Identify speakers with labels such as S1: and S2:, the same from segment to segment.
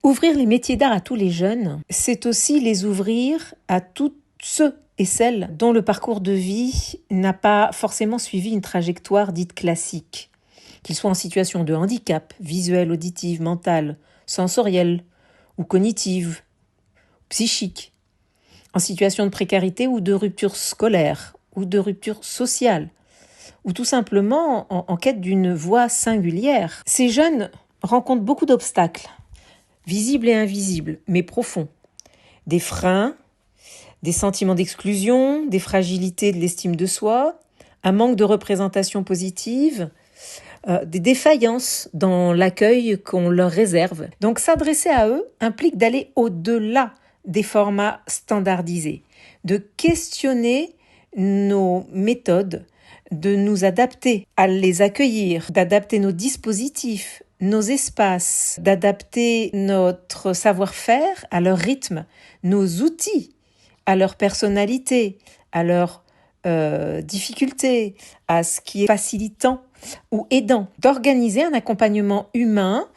S1: Ouvrir les métiers d'art à tous les jeunes, c'est aussi les ouvrir à tous ceux et celles dont le parcours de vie n'a pas forcément suivi une trajectoire dite classique, qu'ils soient en situation de handicap visuel, auditif, mental, sensoriel ou cognitive, psychique, en situation de précarité ou de rupture scolaire ou de rupture sociale, ou tout simplement en quête d'une voie singulière. Ces jeunes rencontrent beaucoup d'obstacles, visibles et invisibles, mais profonds. Des freins, des sentiments d'exclusion, des fragilités de l'estime de soi, un manque de représentation positive, des défaillances dans l'accueil qu'on leur réserve. Donc s'adresser à eux implique d'aller au-delà des formats standardisés, de questionner nos méthodes, de nous adapter à les accueillir, d'adapter nos dispositifs, nos espaces, d'adapter notre savoir-faire à leur rythme, nos outils à leur personnalité, à leurs difficultés, à ce qui est facilitant ou aidant, d'organiser un accompagnement humain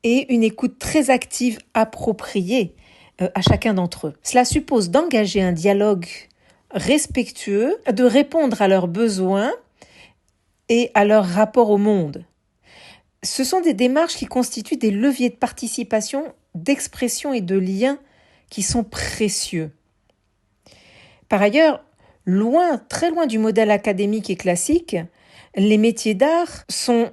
S1: et une écoute très active appropriée à chacun d'entre eux. Cela suppose d'engager un dialogue respectueux, de répondre à leurs besoins et à leur rapport au monde. Ce sont des démarches qui constituent des leviers de participation, d'expression et de lien qui sont précieux. Par ailleurs, très loin du modèle académique et classique, les métiers d'art sont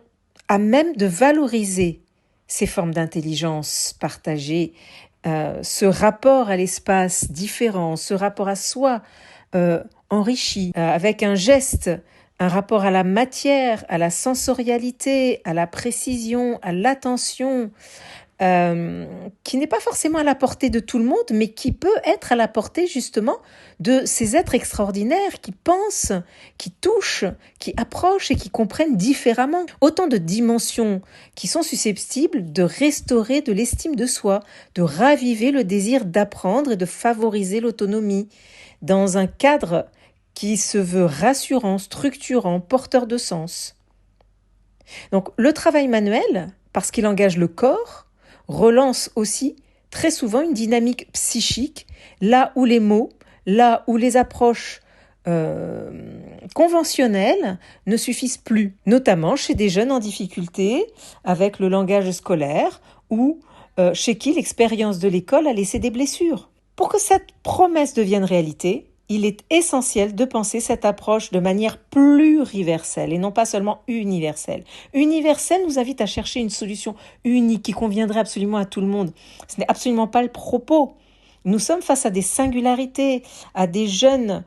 S1: à même de valoriser ces formes d'intelligence partagée, ce rapport à l'espace différent, ce rapport à soi enrichi, avec un geste, un rapport à la matière, à la sensorialité, à la précision, à l'attention, qui n'est pas forcément à la portée de tout le monde, mais qui peut être à la portée justement de ces êtres extraordinaires qui pensent, qui touchent, qui approchent et qui comprennent différemment. Autant de dimensions qui sont susceptibles de restaurer de l'estime de soi, de raviver le désir d'apprendre et de favoriser l'autonomie dans un cadre qui se veut rassurant, structurant, porteur de sens. Donc le travail manuel, parce qu'il engage le corps, relance aussi très souvent une dynamique psychique, là où les mots, là où les approches conventionnelles ne suffisent plus, notamment chez des jeunes en difficulté avec le langage scolaire ou chez qui l'expérience de l'école a laissé des blessures. Pour que cette promesse devienne réalité, il est essentiel de penser cette approche de manière pluriverselle et non pas seulement universelle. Universelle nous invite à chercher une solution unique qui conviendrait absolument à tout le monde. Ce n'est absolument pas le propos. Nous sommes face à des singularités, à des jeunes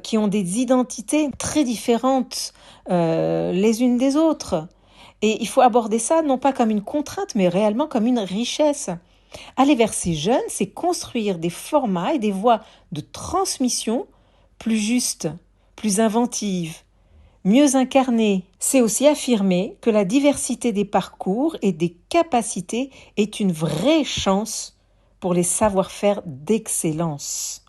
S1: qui ont des identités très différentes les unes des autres. Et il faut aborder ça non pas comme une contrainte, mais réellement comme une richesse. Aller vers ces jeunes, c'est construire des formats et des voies de transmission plus justes, plus inventives, mieux incarnées. C'est aussi affirmer que la diversité des parcours et des capacités est une vraie chance pour les savoir-faire d'excellence.